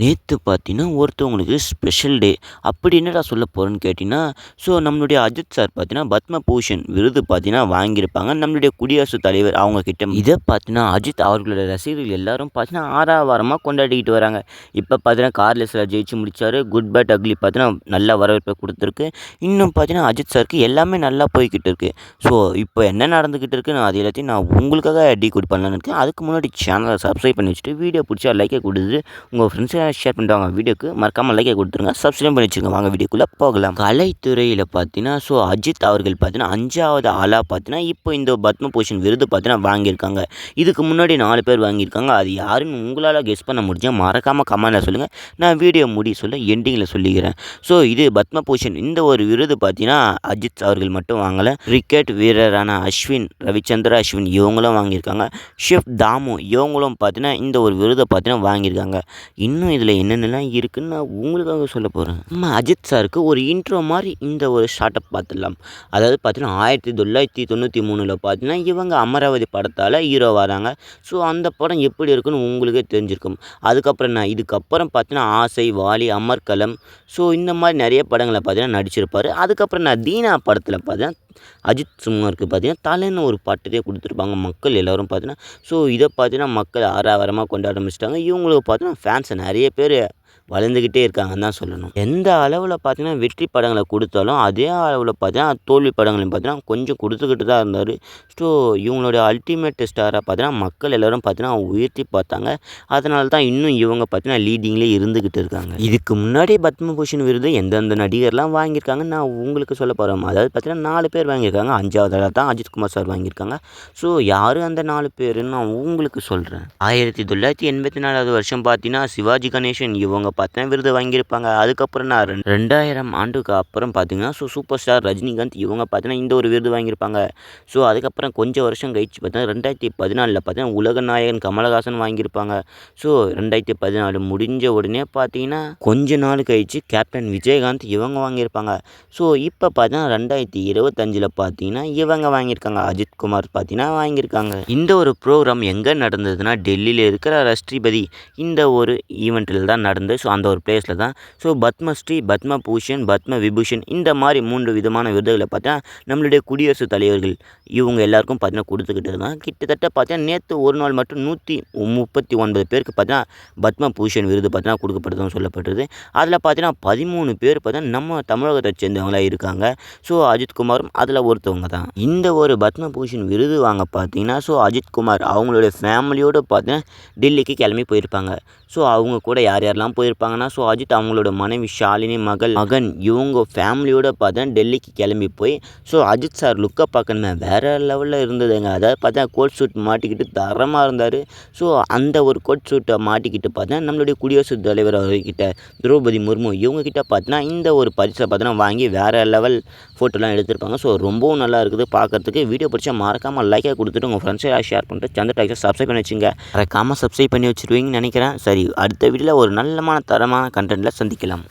நேத்து பார்த்தீங்கன்னா, ஒருத்தவங்களுக்கு ஸ்பெஷல் டே. அப்படி என்னடா சொல்ல போறேன்னு கேட்டீங்கன்னா, நம்மளுடைய அஜித் சார் பார்த்தீங்கன்னா, பத்ம பூஷன் விருது பார்த்தீங்கன்னா வாங்கியிருப்பாங்க. நம்மளுடைய குடியரசுத் தலைவர் அவங்க கிட்ட. இத பார்த்தீங்கன்னா, அஜித் அவர்களோட ரசிகர்கள் எல்லாரும் பார்த்தீங்கன்னா, ஆரவாரமா கொண்டாடிக்கிட்டு வராங்க. இப்ப பார்த்தீங்கன்னா, கார் ரேஸ்ல ஜெயிச்சு முடிச்சாரு. குட் பேட் அக்லி பார்த்தீங்கன்னா, நல்ல வரவேற்பை குடுத்துருக்கு. இன்னும் பார்த்தீங்கன்னா, அஜித் சாருக்கு எல்லாமே நல்லா போய்க்கிட்டு இருக்கு. இப்போ என்ன நடந்துகிட்டு இருக்குன்னு அது எல்லாத்தையும் நான் உங்களுக்காக டீகோட் பண்ணலான்னு இருக்கேன். அதுக்கு முன்னாடி சேனலை சப்ஸ்கிரைப் பண்ணி வச்சுட்டு, வீடியோ பிடிச்சா லைக்கை குடுத்துட்டு, உங்க ஃப்ரெண்ட்ஸ் ஷேர் பண்ணிட்டு வாங்க. வீடியோக்கு மறக்காமல் லைக்கை கொடுத்துருங்க. சப்ஸ்கிரைப் பண்ணி வச்சுருங்க. வாங்க வீடியோக்குள்ளே போகலாம். கலைத்துறையில் பார்த்தீங்கன்னா அஜித் அவர்கள் பார்த்தீங்கன்னா 5வது ஆளாக பார்த்தீங்கன்னா இப்போ இந்த பத்ம பூஷன் விருது பார்த்தீங்கன்னா வாங்கியிருக்காங்க. இதுக்கு முன்னாடி 4 பேர் வாங்கியிருக்காங்க. அது யாருன்னு உங்களால் கெஸ் பண்ண முடிஞ்சால் மறக்காமல் கமெண்ட்டில் சொல்லுங்கள். நான் வீடியோ சொல்ல எண்டிங்கில் சொல்லிக்கிறேன். இது பத்ம பூஷன் இந்த ஒரு விருது பார்த்தீங்கன்னா அஜித் அவர்கள் மட்டும் வாங்கலை. கிரிக்கெட் வீரரான அஸ்வின், ரவிச்சந்திர அஸ்வின் இவங்களும் வாங்கியிருக்காங்க. ஷெஃப் தாமு இவங்களும் பார்த்தீங்கன்னா இந்த ஒரு விருதை பார்த்தீங்கன்னா வாங்கியிருக்காங்க. இன்னும் இதில் என்னென்னலாம் இருக்குன்னு நான் உங்களுக்காக சொல்ல போகிறேன். நம்ம அஜித் சாருக்கு ஒரு இன்ட்ரோ மாதிரி இந்த ஒரு ஷார்ட்டப் பார்த்துடலாம். அதாவது பார்த்தீங்கன்னா 1993 பார்த்தீங்கன்னா இவங்க அமராவதி படத்தால் ஹீரோ வராங்க. அந்த படம் எப்படி இருக்குன்னு உங்களுக்கே தெரிஞ்சிருக்கும். இதுக்கப்புறம் பார்த்தீங்கன்னா ஆசை, வாலி, அமர்கலம் இந்த மாதிரி நிறைய படங்களை பார்த்தீங்கன்னா நடிச்சிருப்பார். அதுக்கப்புறம் தீனா படத்தில் பார்த்தீங்கன்னா அஜித் குமாருக்கு பார்த்தீங்கன்னா தலைன்னு ஒரு பாட்டே கொடுத்துருப்பாங்க. மக்கள் எல்லோரும் பார்த்தீங்கன்னா இதை பார்த்தீங்கன்னா மக்கள் ஆரவாரமாக கொண்டாட ஆரம்பிச்சிட்டாங்க. இவங்களுக்கு பார்த்தீங்கன்னா ஃபேன்ஸ் நிறைய பேர் வளர்ந்துக்கிட்டே இருக்காங்கன்னு தான் சொல்லணும். எந்த அளவில் பார்த்தீங்கன்னா வெற்றி படங்களை கொடுத்தாலும் அதே அளவில் பார்த்தீங்கன்னா தோல்வி படங்களையும் பார்த்தீங்கன்னா கொஞ்சம் கொடுத்துக்கிட்டு தான் இருந்தார். இவங்களுடைய அல்டிமேட் ஸ்டாராக பார்த்தீங்கன்னா மக்கள் எல்லோரும் பார்த்தீங்கன்னா உயர்த்தி பார்த்தாங்க. அதனால தான் இன்னும் இவங்க பார்த்தீங்கன்னா லீடிங்லேயே இருந்துக்கிட்டு இருக்காங்க. இதுக்கு முன்னாடி பத்மபூஷன் விருது எந்தெந்த நடிகர்லாம் வாங்கியிருக்காங்கன்னு நான் உங்களுக்கு சொல்ல போகிறேன். அதாவது பார்த்தீங்கன்னா 4 பேர் வாங்கியிருக்காங்க. 5வது தான் அஜித் குமார் சார் வாங்கியிருக்காங்க. யார் அந்த 4 பேருன்னு நான் உங்களுக்கு சொல்கிறேன். 1984 வருஷம் பார்த்தீங்கன்னா சிவாஜி கணேசன் இவங்க பார்த்தீங்கன்னா விருது வாங்கியிருப்பாங்க. அதுக்கப்புறம் 2000 ஆண்டுக்கு அப்புறம் பார்த்தீங்கன்னா சூப்பர் ஸ்டார் ரஜினிகாந்த் இவங்க பார்த்தீங்கன்னா இந்த ஒரு விருது வாங்கியிருப்பாங்க. அதுக்கப்புறம் கொஞ்சம் வருஷம் கழிச்சு பார்த்தீங்கன்னா 2014 பார்த்தீங்கன்னா உலக நாயகன் கமலஹாசன் வாங்கியிருப்பாங்க. 2014 முடிஞ்ச உடனே பார்த்தீங்கன்னா கொஞ்ச நாள் கழிச்சு கேப்டன் விஜயகாந்த் இவங்க வாங்கியிருப்பாங்க. இப்போ பார்த்தீங்கன்னா 2025 பார்த்தீங்கன்னா இவங்க வாங்கியிருக்காங்க. அஜித் குமார் பார்த்தீங்கன்னா வாங்கியிருக்காங்க. இந்த ஒரு ப்ரோக்ராம் எங்கே நடந்ததுன்னா டெல்லியில் இருக்கிற ராஷ்டிரபதி இந்த ஒரு ஈவெண்ட்டில் தான் நடந்தது. அந்த ஒரு பிளேஸில் தான் பத்மஸ்ரீ, பத்ம பூஷன், பத்ம விபூஷன் இந்த மாதிரி 3 விதமான விருதுகளை பார்த்தீங்கன்னா நம்மளுடைய குடியரசுத் தலைவர்கள் இவங்க எல்லாருக்கும் பார்த்தீங்கன்னா கொடுத்துக்கிட்டு இருந்தாங்க. கிட்டத்தட்ட பார்த்தீங்கன்னா நேற்று ஒரு நாள் மட்டும் 139 பேருக்கு பார்த்தீங்கன்னா பத்ம பூஷன் விருது பார்த்தீங்கன்னா கொடுக்கப்படுதுன்னு சொல்லப்பட்டது. அதில் பார்த்தீங்கன்னா 13 பேர் பார்த்தீங்கன்னா நம்ம தமிழகத்தை சேர்ந்தவங்களாக இருக்காங்க. அஜித் குமாரும் அதில் ஒருத்தவங்க தான். இந்த ஒரு பத்ம பூஷன் விருது வாங்க பார்த்தீங்கன்னா அஜித் குமார் அவங்களுடைய ஃபேமிலியோடு பார்த்தீங்கன்னா டெல்லிக்கு கிளம்பி போயிருப்பாங்க. அவங்க கூட யார் யாரெல்லாம் போயிருப்பாங்கன்னா அஜித் அவங்களோட மனைவி ஷாலினி, மகன் இவங்க ஃபேமிலியோட பார்த்தீங்கன்னா டெல்லிக்கு கிளம்பி போய் அஜித் சார் லுக்கை பார்க்கணுமே வேறு லெவலில் இருந்ததுங்க. அதாவது பார்த்தா கோட் சூட் மாட்டிக்கிட்டு தரமாக இருந்தார். அந்த ஒரு கோட் சூட்டை மாட்டிக்கிட்டு பார்த்தீங்கன்னா நம்மளுடைய குடியரசுத் தலைவர் அவர்கிட்ட திரௌபதி முர்மு இவங்ககிட்ட பார்த்தீங்கன்னா இந்த ஒரு பரிசை பார்த்தீங்கன்னா வாங்கி வேறு லெவல் ஃபோட்டோலாம் எடுத்திருப்பாங்க. ரொம்பவும் நல்லா இருக்குது பார்க்குறதுக்கு. வீடியோ பிடிச்சா மறக்காமல் லைக்காக கொடுத்துட்டு உங்கள் ஃப்ரெண்ட்ஸை ஷேர் பண்ணிட்டு சந்திர டாக்ஸை சப்ஸ்கிரைப் பண்ணி வச்சுங்க. மறக்காமல் சப்ஸ்கிரைப் பண்ணி வச்சுருவீங்கன்னு நினைக்கிறேன். சரி, அடுத்த வீடியோவில் ஒரு நல்லமான தரமான கண்டென்ட்டில் சந்திக்கலாம்.